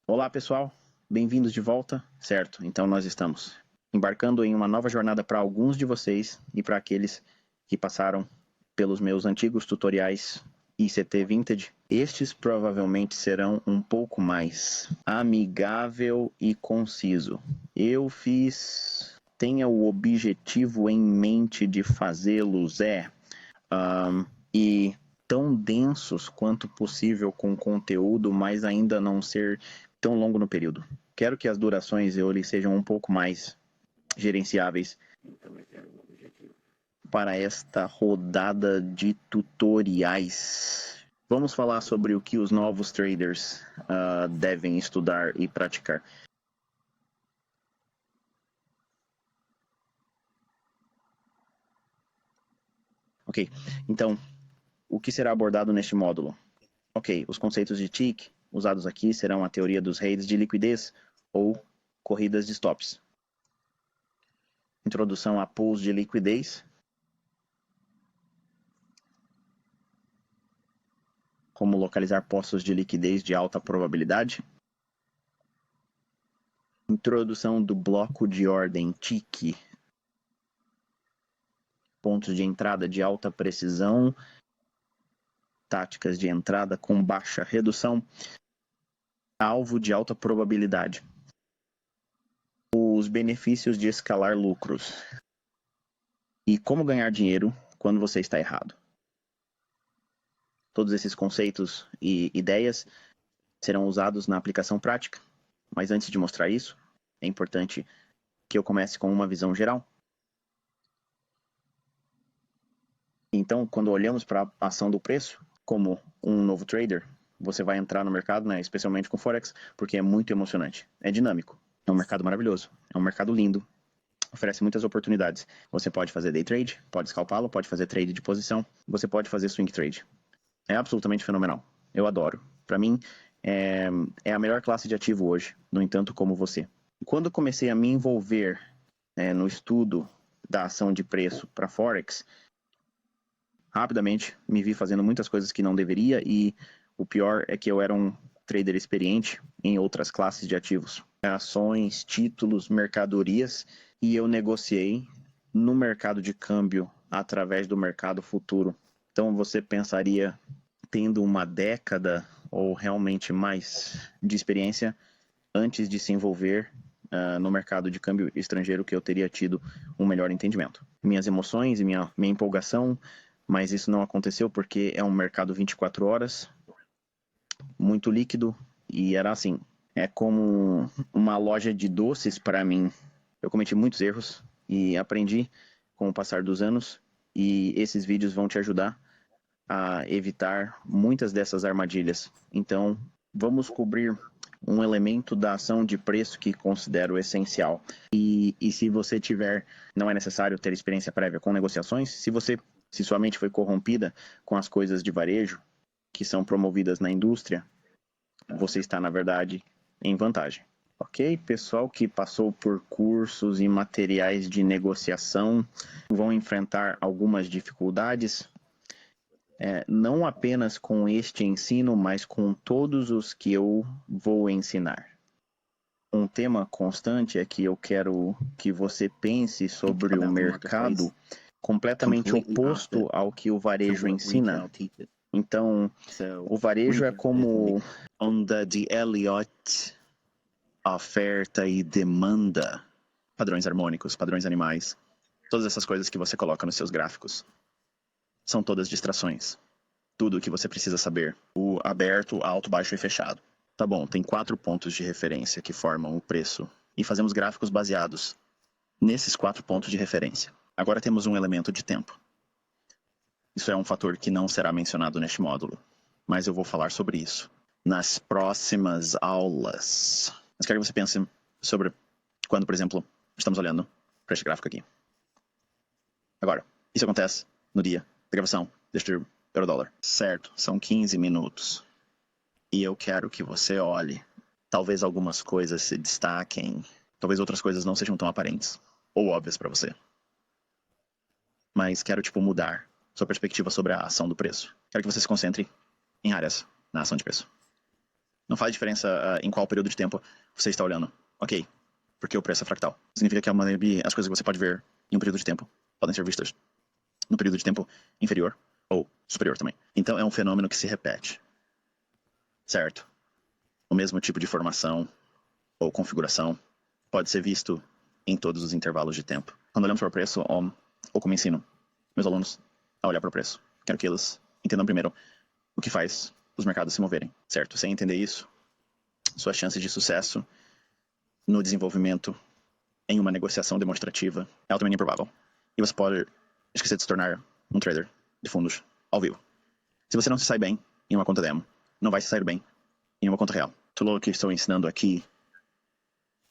Olá, pessoal. Bem-vindos de volta. Certo, então nós estamos embarcando em uma nova jornada para alguns de vocês e para aqueles que passaram pelos meus antigos tutoriais ICT Vintage. Estes provavelmente serão um pouco mais amigável e conciso. Tenha o objetivo em mente de fazê-los e tão densos quanto possível com conteúdo, mas ainda não ser tão longo no período. Quero que as durações sejam um pouco mais gerenciáveis para esta rodada de tutoriais. Vamos falar sobre o que os novos traders devem estudar e praticar. Ok, então, o que será abordado neste módulo? Ok, os conceitos de tick usados aqui serão a teoria dos rates de liquidez ou corridas de stops. Introdução a pools de liquidez. Como localizar postos de liquidez de alta probabilidade. Introdução do bloco de ordem TIC. Pontos de entrada de alta precisão. Táticas de entrada com baixa redução. Alvo de alta probabilidade. Os benefícios de escalar lucros. E como ganhar dinheiro quando você está errado. Todos esses conceitos e ideias serão usados na aplicação prática, mas antes de mostrar isso, é importante que eu comece com uma visão geral. Então, quando olhamos para a ação do preço, como um novo trader, você vai entrar no mercado, né, especialmente com Forex, porque é muito emocionante, é dinâmico, é um mercado maravilhoso, é um mercado lindo, oferece muitas oportunidades. Você pode fazer day trade, pode scalpá-lo, pode fazer trade de posição, você pode fazer swing trade. É absolutamente fenomenal. Eu adoro. Para mim, é a melhor classe de ativo hoje, no entanto, como você. Quando comecei a me envolver no estudo da ação de preço para Forex, rapidamente me vi fazendo muitas coisas que não deveria e o pior é que eu era um trader experiente em outras classes de ativos. Ações, títulos, mercadorias, e eu negociei no mercado de câmbio através do mercado futuro. Então você pensaria, tendo uma década ou realmente mais de experiência, antes de se envolver no mercado de câmbio estrangeiro, que eu teria tido um melhor entendimento. Minhas emoções e minha empolgação, mas isso não aconteceu porque é um mercado 24 horas, muito líquido, e era assim, é como uma loja de doces para mim. Eu cometi muitos erros e aprendi com o passar dos anos, e esses vídeos vão te ajudar a evitar muitas dessas armadilhas. Então, vamos cobrir um elemento da ação de preço que considero essencial. E se você tiver, não é necessário ter experiência prévia com negociações, se sua mente foi corrompida com as coisas de varejo que são promovidas na indústria, você está, na verdade, em vantagem. Ok? Pessoal que passou por cursos e materiais de negociação vão enfrentar algumas dificuldades, não apenas com este ensino, mas com todos os que eu vou ensinar. Um tema constante é que eu quero que você pense sobre o mercado completamente oposto ao que o varejo ensina. Então, o varejo é como onda de Elliott, oferta e demanda, padrões harmônicos, padrões animais, todas essas coisas que você coloca nos seus gráficos. São todas distrações. Tudo o que você precisa saber. O aberto, alto, baixo e fechado. Tá bom, tem 4 pontos de referência que formam o preço. E fazemos gráficos baseados nesses 4 pontos de referência. Agora temos um elemento de tempo. Isso é um fator que não será mencionado neste módulo, mas eu vou falar sobre isso nas próximas aulas. Mas quero que você pense sobre quando, por exemplo, estamos olhando para este gráfico aqui. Agora, isso acontece no dia da gravação deste euro-dólar. Certo, são 15 minutos. E eu quero que você olhe. Talvez algumas coisas se destaquem, talvez outras coisas não sejam tão aparentes ou óbvias para você. Mas quero, mudar sua perspectiva sobre a ação do preço. Quero que você se concentre em áreas na ação de preço. Não faz diferença em qual período de tempo você está olhando. Ok, porque o preço é fractal. Significa que as coisas que você pode ver em um período de tempo podem ser vistas no período de tempo inferior ou superior também. Então é um fenômeno que se repete. Certo? O mesmo tipo de formação ou configuração pode ser visto em todos os intervalos de tempo. Quando olhamos para o preço, ou como ensino meus alunos a olhar para o preço, quero que eles entendam primeiro o que faz os mercados se moverem, certo? Sem entender isso, suas chances de sucesso no desenvolvimento em uma negociação demonstrativa é altamente improvável. E você pode esquecer de se tornar um trader de fundos ao vivo. Se você não se sai bem em uma conta demo, não vai se sair bem em uma conta real. Tudo o que estou ensinando aqui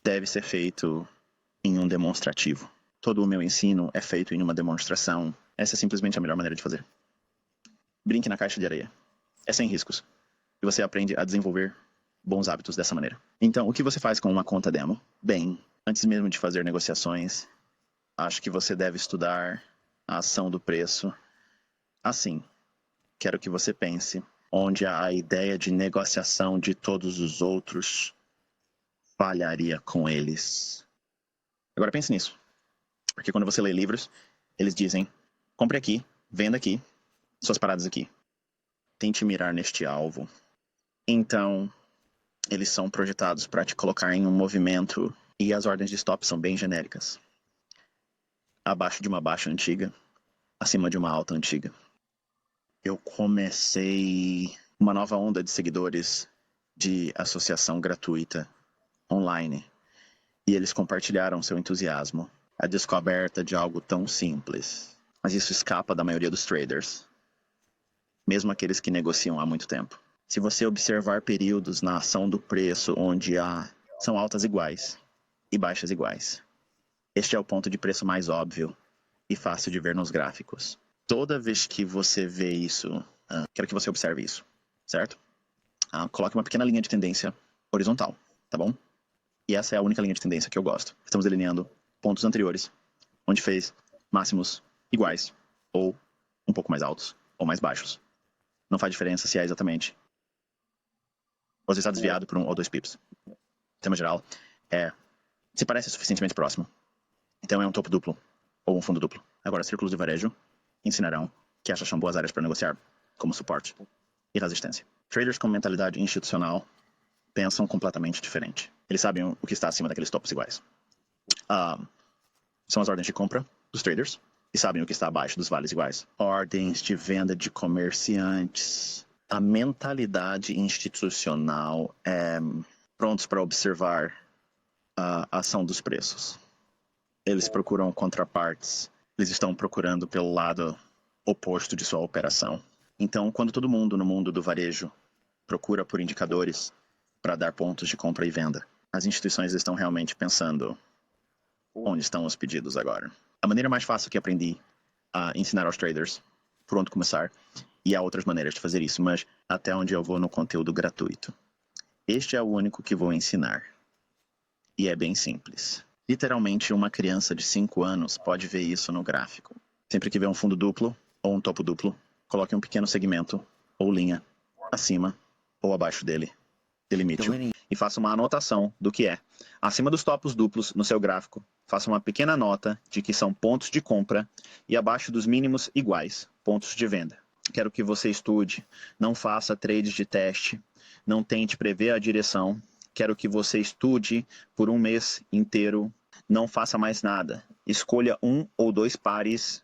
deve ser feito em um demonstrativo. Todo o meu ensino é feito em uma demonstração. Essa é simplesmente a melhor maneira de fazer. Brinque na caixa de areia. É sem riscos. E você aprende a desenvolver bons hábitos dessa maneira. Então, o que você faz com uma conta demo? Bem, antes mesmo de fazer negociações, acho que você deve estudar a ação do preço. Assim, quero que você pense onde a ideia de negociação de todos os outros falharia com eles. Agora pense nisso. Porque quando você lê livros, eles dizem, compre aqui, venda aqui, suas paradas aqui. Tente mirar neste alvo. Então, eles são projetados para te colocar em um movimento e as ordens de stop são bem genéricas. Abaixo de uma baixa antiga, acima de uma alta antiga. Eu comecei uma nova onda de seguidores de associação gratuita online e eles compartilharam seu entusiasmo. A descoberta de algo tão simples. Mas isso escapa da maioria dos traders, mesmo aqueles que negociam há muito tempo. Se você observar períodos na ação do preço onde são altas iguais e baixas iguais, este é o ponto de preço mais óbvio e fácil de ver nos gráficos. Toda vez que você vê isso, quero que você observe isso, certo? Coloque uma pequena linha de tendência horizontal, tá bom? E essa é a única linha de tendência que eu gosto. Estamos delineando pontos anteriores, onde fez máximos iguais, ou um pouco mais altos, ou mais baixos. Não faz diferença se é exatamente. Você está desviado por 1 ou 2 pips. No tema geral, se parece suficientemente próximo. Então é um topo duplo, ou um fundo duplo. Agora, círculos de varejo ensinarão que essas são boas áreas para negociar, como suporte e resistência. Traders com mentalidade institucional pensam completamente diferente. Eles sabem o que está acima daqueles topos iguais. São as ordens de compra dos traders e sabem o que está abaixo dos vales iguais. Ordens de venda de comerciantes. A mentalidade institucional é prontos para observar a ação dos preços. Eles procuram contrapartes. Eles estão procurando pelo lado oposto de sua operação. Então, quando todo mundo no mundo do varejo procura por indicadores para dar pontos de compra e venda, as instituições estão realmente pensando onde estão os pedidos agora. A maneira mais fácil que aprendi a ensinar aos traders por onde começar, e há outras maneiras de fazer isso, mas até onde eu vou no conteúdo gratuito. Este é o único que vou ensinar. E é bem simples. Literalmente, uma criança de 5 anos pode ver isso no gráfico. Sempre que vê um fundo duplo ou um topo duplo, coloque um pequeno segmento ou linha acima ou abaixo dele. Delimite-o e faça uma anotação do que é. Acima dos topos duplos no seu gráfico, faça uma pequena nota de que são pontos de compra e abaixo dos mínimos iguais, pontos de venda. Quero que você estude, não faça trades de teste, não tente prever a direção. Quero que você estude por um mês inteiro, não faça mais nada. Escolha 1 ou 2 pares.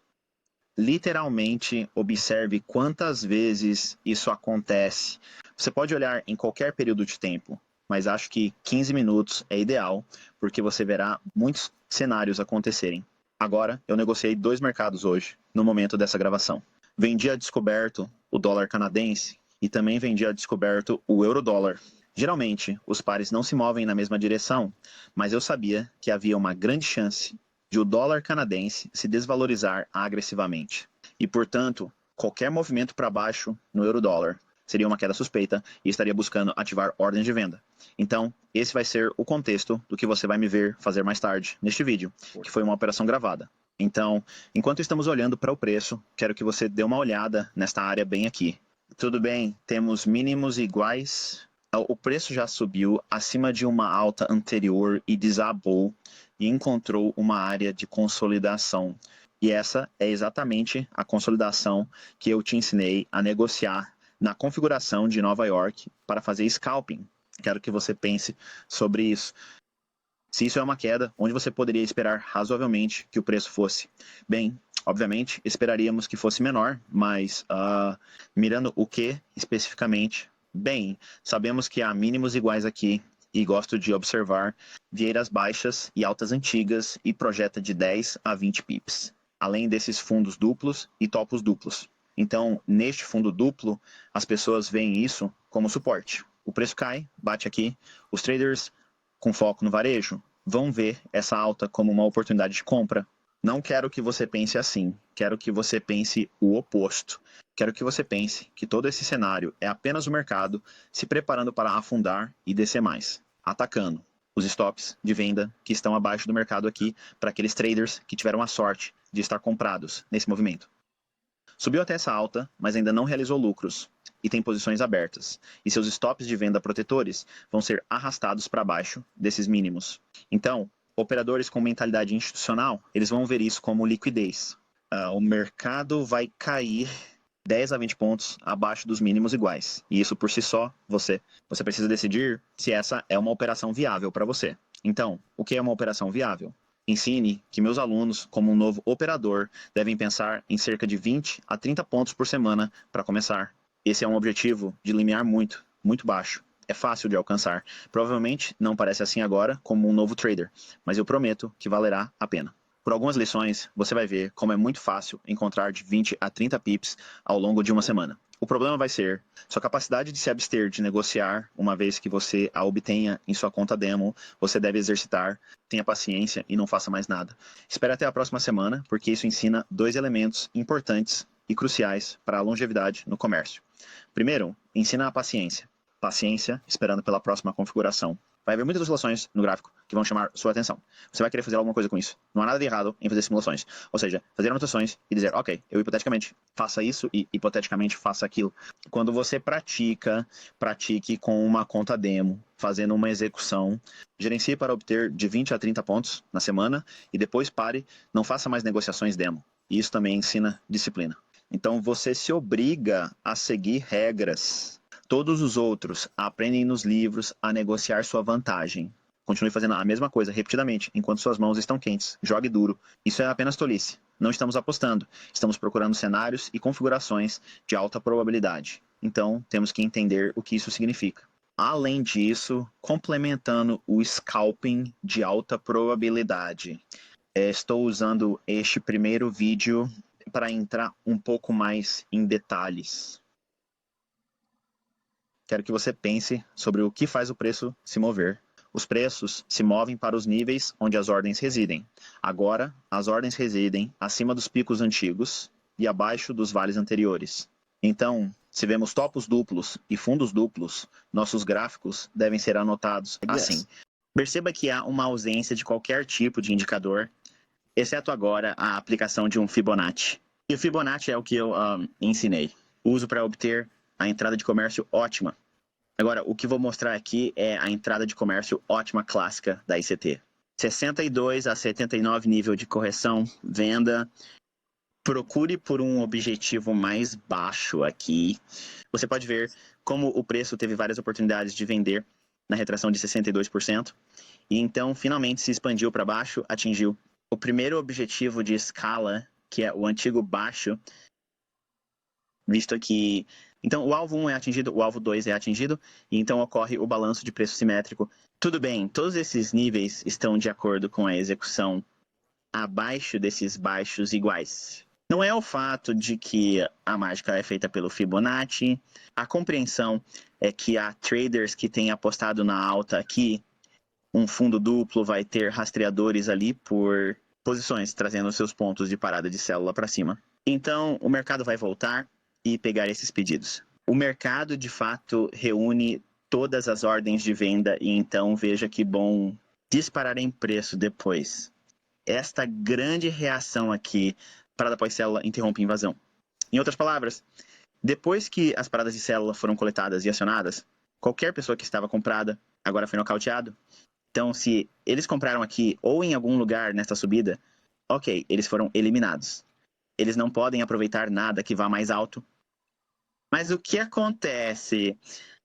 Literalmente observe quantas vezes isso acontece. Você pode olhar em qualquer período de tempo, mas acho que 15 minutos é ideal, porque você verá muitos cenários acontecerem. Agora, eu negociei 2 mercados hoje, no momento dessa gravação. Vendi a descoberto o dólar canadense e também vendi a descoberto o euro-dólar. Geralmente, os pares não se movem na mesma direção, mas eu sabia que havia uma grande chance de o dólar canadense se desvalorizar agressivamente. E, portanto, qualquer movimento para baixo no euro-dólar seria uma queda suspeita e estaria buscando ativar ordens de venda. Então, esse vai ser o contexto do que você vai me ver fazer mais tarde neste vídeo, que foi uma operação gravada. Então, enquanto estamos olhando para o preço, quero que você dê uma olhada nesta área bem aqui. Tudo bem, temos mínimos iguais O preço já subiu acima de uma alta anterior e desabou e encontrou uma área de consolidação. E essa é exatamente a consolidação que eu te ensinei a negociar na configuração de Nova York para fazer scalping. Quero que você pense sobre isso. Se isso é uma queda, onde você poderia esperar razoavelmente que o preço fosse? Bem, obviamente, esperaríamos que fosse menor, mas mirando o que especificamente? Bem, sabemos que há mínimos iguais aqui e gosto de observar vieiras baixas e altas antigas e projeta de 10 a 20 pips, além desses fundos duplos e topos duplos. Então, neste fundo duplo, as pessoas veem isso como suporte. O preço cai, bate aqui, os traders com foco no varejo vão ver essa alta como uma oportunidade de compra. Não quero que você pense assim, quero que você pense o oposto. Quero que você pense que todo esse cenário é apenas o mercado se preparando para afundar e descer mais, atacando os stops de venda que estão abaixo do mercado aqui para aqueles traders que tiveram a sorte de estar comprados nesse movimento. Subiu até essa alta, mas ainda não realizou lucros e tem posições abertas, e seus stops de venda protetores vão ser arrastados para baixo desses mínimos. Então, operadores com mentalidade institucional, eles vão ver isso como liquidez. O mercado vai cair 10 a 20 pontos abaixo dos mínimos iguais. E isso por si só, você precisa decidir se essa é uma operação viável para você. Então, o que é uma operação viável? Ensine que meus alunos, como um novo operador, devem pensar em cerca de 20 a 30 pontos por semana para começar. Esse é um objetivo de limiar muito, muito baixo. É fácil de alcançar. Provavelmente não parece assim agora como um novo trader, mas eu prometo que valerá a pena. Por algumas lições, você vai ver como é muito fácil encontrar de 20 a 30 pips ao longo de uma semana. O problema vai ser sua capacidade de se abster de negociar, uma vez que você a obtenha em sua conta demo, você deve exercitar, tenha paciência e não faça mais nada. Espere até a próxima semana, porque isso ensina 2 elementos importantes e cruciais para a longevidade no comércio. Primeiro, ensina a paciência. Paciência, esperando pela próxima configuração. Vai haver muitas oscilações no gráfico que vão chamar sua atenção. Você vai querer fazer alguma coisa com isso. Não há nada de errado em fazer simulações. Ou seja, fazer anotações e dizer, ok, eu hipoteticamente faça isso e hipoteticamente faça aquilo. Quando você pratique com uma conta demo, fazendo uma execução, gerencie para obter de 20 a 30 pontos na semana e depois pare, não faça mais negociações demo. E isso também ensina disciplina. Então você se obriga a seguir regras. Todos os outros aprendem nos livros a negociar sua vantagem. Continue fazendo a mesma coisa repetidamente, enquanto suas mãos estão quentes. Jogue duro. Isso é apenas tolice. Não estamos apostando. Estamos procurando cenários e configurações de alta probabilidade. Então, temos que entender o que isso significa. Além disso, complementando o scalping de alta probabilidade, estou usando este primeiro vídeo para entrar um pouco mais em detalhes. Quero que você pense sobre o que faz o preço se mover. Os preços se movem para os níveis onde as ordens residem. Agora, as ordens residem acima dos picos antigos e abaixo dos vales anteriores. Então, se vemos topos duplos e fundos duplos, nossos gráficos devem ser anotados assim. Perceba que há uma ausência de qualquer tipo de indicador, exceto agora a aplicação de um Fibonacci. E o Fibonacci é o que eu ensinei. Uso para obter a entrada de comércio ótima. Agora, o que vou mostrar aqui é a entrada de comércio ótima clássica da ICT. 62 a 79 nível de correção, venda. Procure por um objetivo mais baixo aqui. Você pode ver como o preço teve várias oportunidades de vender na retração de 62%. E então, finalmente, se expandiu para baixo, atingiu o primeiro objetivo de escala, que é o antigo baixo, visto que... Então, o alvo 1 é atingido, o alvo 2 é atingido, e então ocorre o balanço de preço simétrico. Tudo bem, todos esses níveis estão de acordo com a execução abaixo desses baixos iguais. Não é o fato de que a mágica é feita pelo Fibonacci. A compreensão é que há traders que têm apostado na alta aqui. Um fundo duplo vai ter rastreadores ali por posições, trazendo seus pontos de parada de célula para cima. Então, o mercado vai voltar e pegar esses pedidos. O mercado, de fato, reúne todas as ordens de venda e então veja que bom disparar em preço depois. Esta grande reação aqui, parada pós-célula, interrompe a invasão. Em outras palavras, depois que as paradas de célula foram coletadas e acionadas, qualquer pessoa que estava comprada agora foi nocauteado. Então, se eles compraram aqui ou em algum lugar nesta subida, ok, eles foram eliminados. Eles não podem aproveitar nada que vá mais alto. Mas o que acontece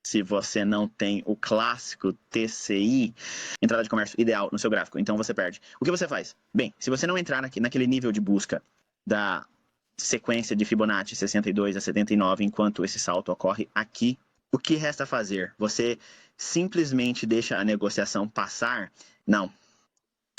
se você não tem o clássico TCI, entrada de comércio ideal, no seu gráfico? Então você perde. O que você faz? Bem, se você não entrar naquele nível de busca da sequência de Fibonacci 62 a 79, enquanto esse salto ocorre aqui, o que resta fazer? Você simplesmente deixa a negociação passar? Não.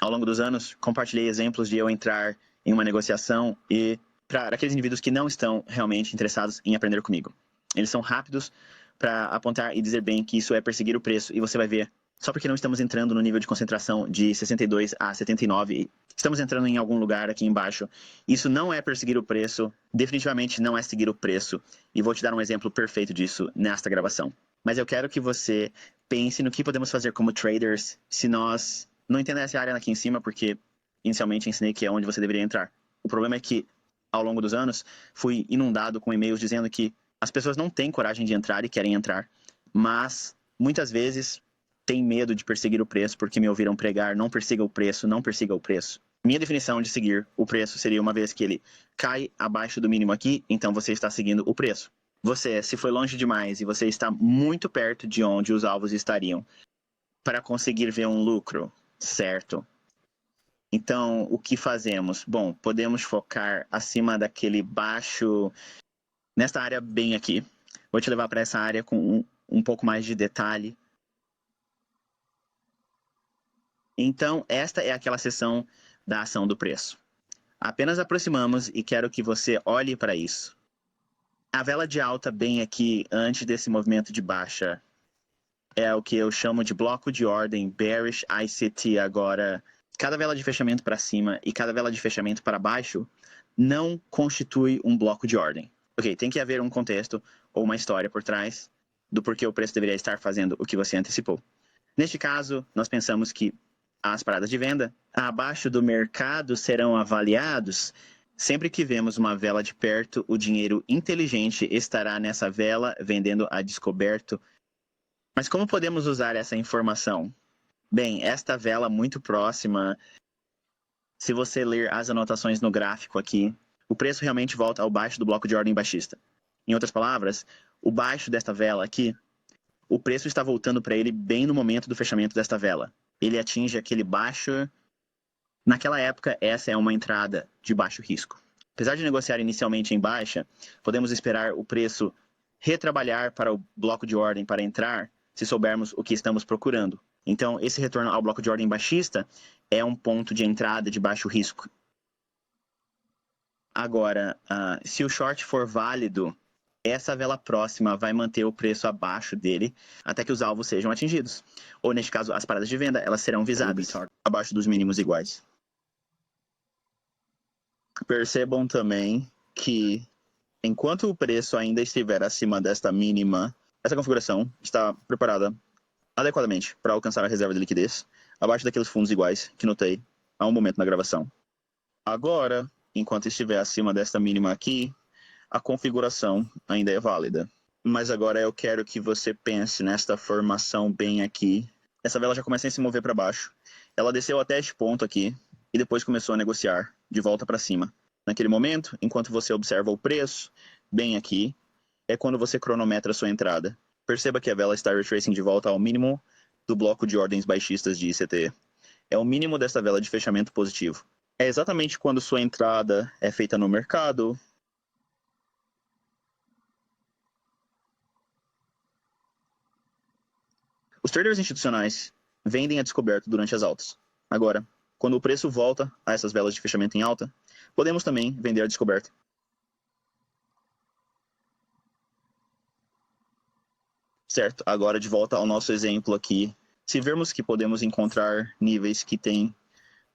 Ao longo dos anos, compartilhei exemplos de eu entrar em uma negociação e para aqueles indivíduos que não estão realmente interessados em aprender comigo. Eles são rápidos para apontar e dizer bem que isso é perseguir o preço, e você vai ver, só porque não estamos entrando no nível de concentração de 62 a 79, estamos entrando em algum lugar aqui embaixo, isso não é perseguir o preço, definitivamente não é seguir o preço, e vou te dar um exemplo perfeito disso nesta gravação. Mas eu quero que você pense no que podemos fazer como traders se nós não entender essa área aqui em cima, porque inicialmente ensinei que é onde você deveria entrar. O problema é que, ao longo dos anos, fui inundado com e-mails dizendo que as pessoas não têm coragem de entrar e querem entrar, mas muitas vezes têm medo de perseguir o preço porque me ouviram pregar: não persiga o preço, não persiga o preço. Minha definição de seguir o preço seria uma vez que ele cai abaixo do mínimo aqui, então você está seguindo o preço. Você, se foi longe demais e você está muito perto de onde os alvos estariam para conseguir ver um lucro, certo? Então, o que fazemos? Bom, podemos focar acima daquele baixo, nesta área bem aqui. Vou te levar para essa área com um pouco mais de detalhe. Então, esta é aquela seção da ação do preço. Apenas aproximamos e quero que você olhe para isso. A vela de alta bem aqui, antes desse movimento de baixa, é o que eu chamo de bloco de ordem bearish ICT. Agora, cada vela de fechamento para cima e cada vela de fechamento para baixo não constitui um bloco de ordem. Ok, tem que haver um contexto ou uma história por trás do porquê o preço deveria estar fazendo o que você antecipou. Neste caso, nós pensamos que as paradas de venda abaixo do mercado serão avaliados. Sempre que vemos uma vela de perto, o dinheiro inteligente estará nessa vela vendendo a descoberto. Mas como podemos usar essa informação? Bem, esta vela muito próxima, se você ler as anotações no gráfico aqui, o preço realmente volta ao baixo do bloco de ordem baixista. Em outras palavras, o baixo desta vela aqui, o preço está voltando para ele bem no momento do fechamento desta vela. Ele atinge aquele baixo. Naquela época, essa é uma entrada de baixo risco. Apesar de negociar inicialmente em baixa, podemos esperar o preço retrabalhar para o bloco de ordem para entrar, se soubermos o que estamos procurando. Então, esse retorno ao bloco de ordem baixista é um ponto de entrada de baixo risco. Agora, se o short for válido, essa vela próxima vai manter o preço abaixo dele até que os alvos sejam atingidos. Ou, neste caso, as paradas de venda, elas serão visadas abaixo dos mínimos iguais. Percebam também que, enquanto o preço ainda estiver acima desta mínima, essa configuração está preparada adequadamente para alcançar a reserva de liquidez abaixo daqueles fundos iguais que notei há um momento na gravação. Agora, enquanto estiver acima desta mínima aqui, a configuração ainda é válida. Mas agora eu quero que você pense nesta formação bem aqui. Essa vela já começa a se mover para baixo. Ela desceu até este ponto aqui e depois começou a negociar de volta para cima. Naquele momento, enquanto você observa o preço, bem aqui, é quando você cronometra a sua entrada. Perceba que a vela está retracing de volta ao mínimo do bloco de ordens baixistas de ICT. É o mínimo desta vela de fechamento positivo. É exatamente quando sua entrada é feita no mercado. Os traders institucionais vendem a descoberto durante as altas. Agora, quando o preço volta a essas velas de fechamento em alta, podemos também vender a descoberta. Certo, agora de volta ao nosso exemplo aqui. Se vermos que podemos encontrar níveis que têm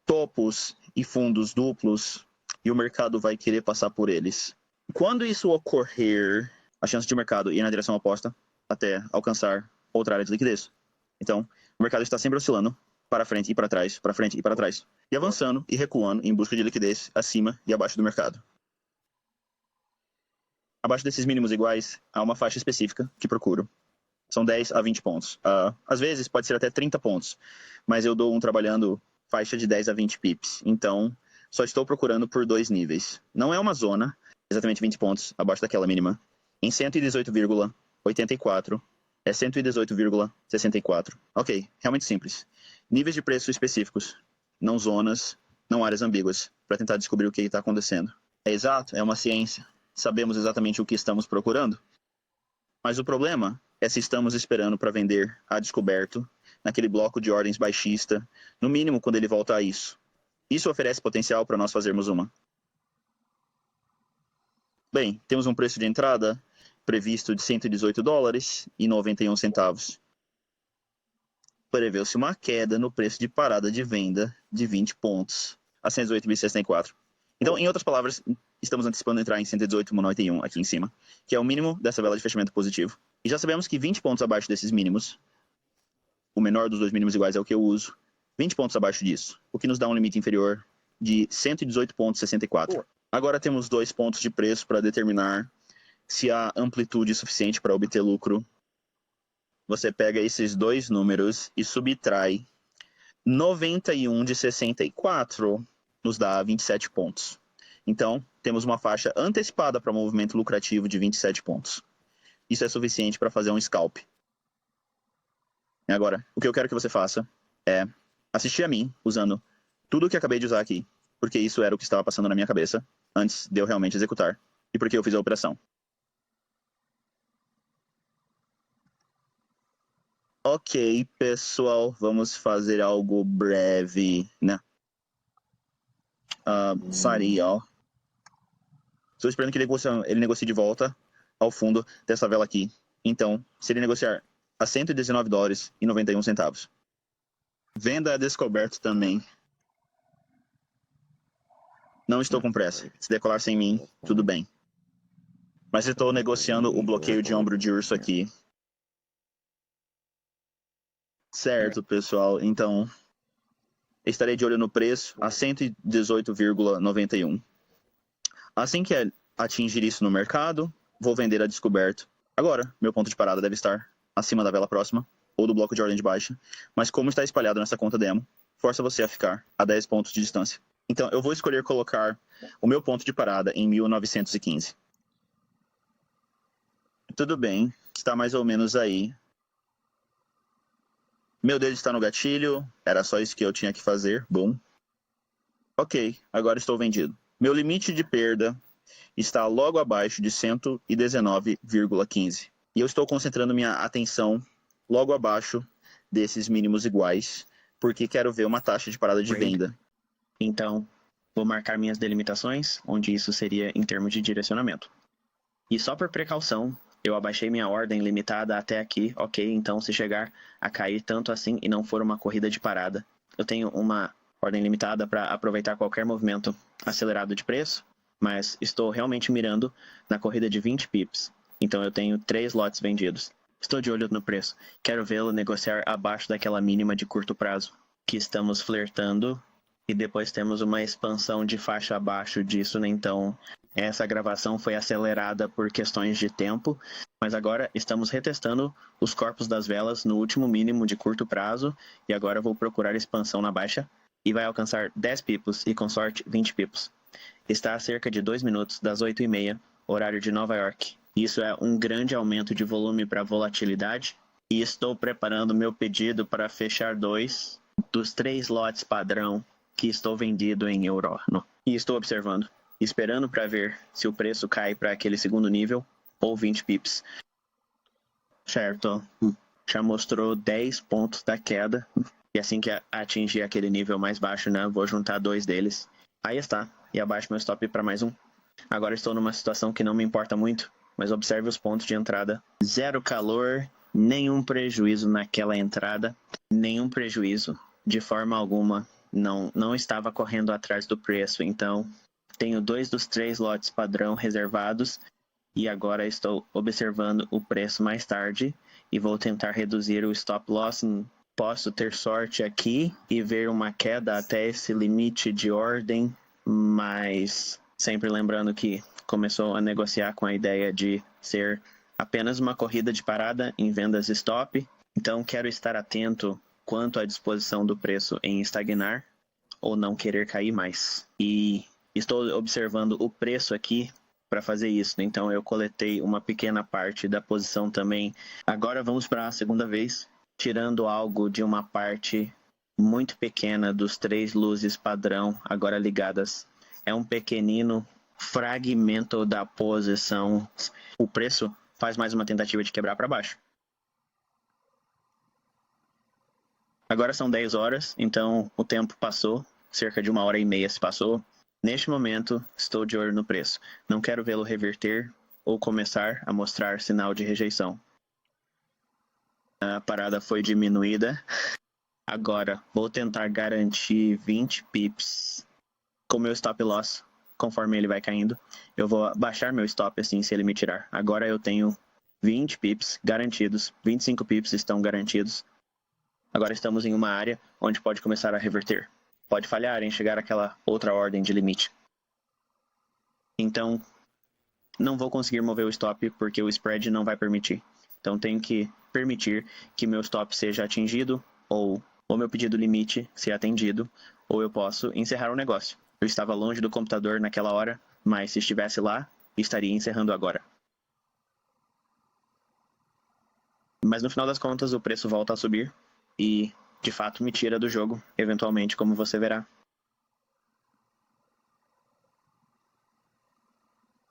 topos e fundos duplos, e o mercado vai querer passar por eles. Quando isso ocorrer, a chance de o mercado ir na direção oposta até alcançar outra área de liquidez. Então, o mercado está sempre oscilando para frente e para trás, para frente e para trás, e avançando e recuando em busca de liquidez acima e abaixo do mercado. Abaixo desses mínimos iguais, há uma faixa específica que procuro. São 10 a 20 pontos. Às vezes pode ser até 30 pontos, mas eu dou trabalhando faixa de 10 a 20 pips. Então, só estou procurando por 2 níveis. Não é uma zona, exatamente 20 pontos abaixo daquela mínima. Em 118,84 é 118,64. Ok, realmente simples. Níveis de preço específicos, não zonas, não áreas ambíguas, para tentar descobrir o que está acontecendo. É exato, é uma ciência. Sabemos exatamente o que estamos procurando. Mas o problema é se estamos esperando para vender a descoberto naquele bloco de ordens baixista, no mínimo quando ele volta a isso. Isso oferece potencial para nós fazermos uma. Bem, temos um preço de entrada previsto de $118,91. Preveu-se uma queda no preço de parada de venda de 20 pontos a 118,64. Então, em outras palavras, estamos antecipando entrar em 118,91 aqui em cima, que é o mínimo dessa vela de fechamento positivo. E já sabemos que 20 pontos abaixo desses mínimos, o menor dos dois mínimos iguais é o que eu uso, 20 pontos abaixo disso, o que nos dá um limite inferior de 118,64. Agora temos 2 pontos de preço para determinar se há amplitude suficiente para obter lucro. Você pega esses dois números e subtrai 91 de 64, nos dá 27 pontos. Então, temos uma faixa antecipada para movimento lucrativo de 27 pontos. Isso é suficiente para fazer um scalp. Agora, o que eu quero que você faça é assistir a mim usando tudo o que acabei de usar aqui, porque isso era o que estava passando na minha cabeça antes de eu realmente executar e porque eu fiz a operação. Ok, pessoal, vamos fazer algo breve, né? Sari, ó. Estou esperando que ele negocie de volta ao fundo dessa vela aqui. Então, se ele negociar a $119,91. Venda a descoberto também. Não estou com pressa. Se decolar sem mim, tudo bem. Mas estou negociando o bloqueio de ombro de urso aqui. Certo, pessoal. Então, estarei de olho no preço a 118,91. Assim que atingir isso no mercado, vou vender a descoberto. Agora, meu ponto de parada deve estar acima da vela próxima, ou do bloco de ordem de baixa, mas como está espalhado nessa conta demo, força você a ficar a 10 pontos de distância. Então, eu vou escolher colocar o meu ponto de parada em 1915. Tudo bem, está mais ou menos aí. Meu dedo está no gatilho, era só isso que eu tinha que fazer, bom. Ok, agora estou vendido. Meu limite de perda está logo abaixo de 119,15. E eu estou concentrando minha atenção logo abaixo desses mínimos iguais, porque quero ver uma taxa de parada de venda. Então, vou marcar minhas delimitações, onde isso seria em termos de direcionamento. E só por precaução, eu abaixei minha ordem limitada até aqui, ok? Então, se chegar a cair tanto assim e não for uma corrida de parada, eu tenho uma ordem limitada para aproveitar qualquer movimento acelerado de preço, mas estou realmente mirando na corrida de 20 pips. Então eu tenho 3 lotes vendidos. Estou de olho no preço. Quero vê-lo negociar abaixo daquela mínima de curto prazo que estamos flertando e depois temos uma expansão de faixa abaixo disso, né? Então essa gravação foi acelerada por questões de tempo, mas agora estamos retestando os corpos das velas no último mínimo de curto prazo e agora vou procurar expansão na baixa e vai alcançar 10 pipos e com sorte 20 pipos. Está a cerca de 2 minutos das 8h30, horário de Nova York. Isso é um grande aumento de volume para volatilidade e estou preparando meu pedido para fechar 2 dos 3 lotes padrão que estou vendido em euro. E estou observando, esperando para ver se o preço cai para aquele segundo nível ou 20 pips. Certo, já mostrou 10 pontos da queda. E assim que atingir aquele nível mais baixo, né, vou juntar 2 deles. Aí está, e abaixo meu stop para mais um. Agora estou numa situação que não me importa muito, mas observe os pontos de entrada. 0 calor, nenhum prejuízo naquela entrada, nenhum prejuízo, de forma alguma. Não estava correndo atrás do preço, então tenho 2 dos 3 lotes padrão reservados e agora estou observando o preço mais tarde e vou tentar reduzir o stop loss. Posso ter sorte aqui e ver uma queda até esse limite de ordem, mas sempre lembrando que começou a negociar com a ideia de ser apenas uma corrida de parada em vendas stop, então quero estar atento quanto à disposição do preço em estagnar ou não querer cair mais. E estou observando o preço aqui para fazer isso, então eu coletei uma pequena parte da posição também. Agora vamos para a segunda vez, tirando algo de uma parte muito pequena dos 3 luzes padrão agora ligadas. É um pequenino fragmento da posição. O preço faz mais uma tentativa de quebrar para baixo. Agora são 10 horas, então o tempo passou, cerca de 1h30 se passou. Neste momento, estou de olho no preço. Não quero vê-lo reverter ou começar a mostrar sinal de rejeição. A parada foi diminuída. Agora, vou tentar garantir 20 pips com meu stop loss. Conforme ele vai caindo, eu vou baixar meu stop assim se ele me tirar. Agora eu tenho 20 pips garantidos, 25 pips estão garantidos. Agora estamos em uma área onde pode começar a reverter. Pode falhar em chegar àquela outra ordem de limite. Então, não vou conseguir mover o stop porque o spread não vai permitir. Então, tenho que permitir que meu stop seja atingido ou meu pedido limite ser atendido, ou eu posso encerrar o negócio. Eu estava longe do computador naquela hora, mas se estivesse lá, estaria encerrando agora. Mas no final das contas, o preço volta a subir e, de fato, me tira do jogo, eventualmente, como você verá.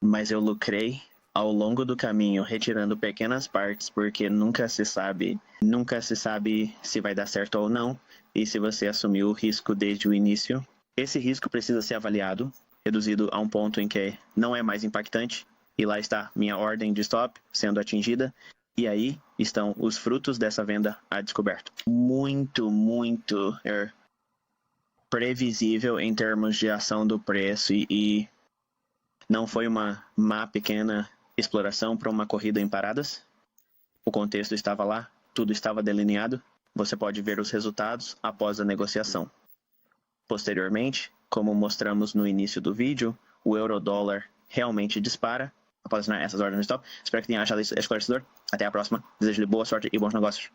Mas eu lucrei ao longo do caminho, retirando pequenas partes, porque nunca se sabe se vai dar certo ou não, e se você assumiu o risco desde o início. Esse risco precisa ser avaliado, reduzido a um ponto em que não é mais impactante, e lá está minha ordem de stop sendo atingida, e aí estão os frutos dessa venda a descoberto. Muito previsível em termos de ação do preço, e não foi uma má pequena exploração para uma corrida em paradas. O contexto estava lá, tudo estava delineado, você pode ver os resultados após a negociação. Posteriormente, como mostramos no início do vídeo, o euro-dólar realmente dispara após essas ordens de stop. Espero que tenha achado isso esclarecedor. Até a próxima. Desejo-lhe boa sorte e bons negócios.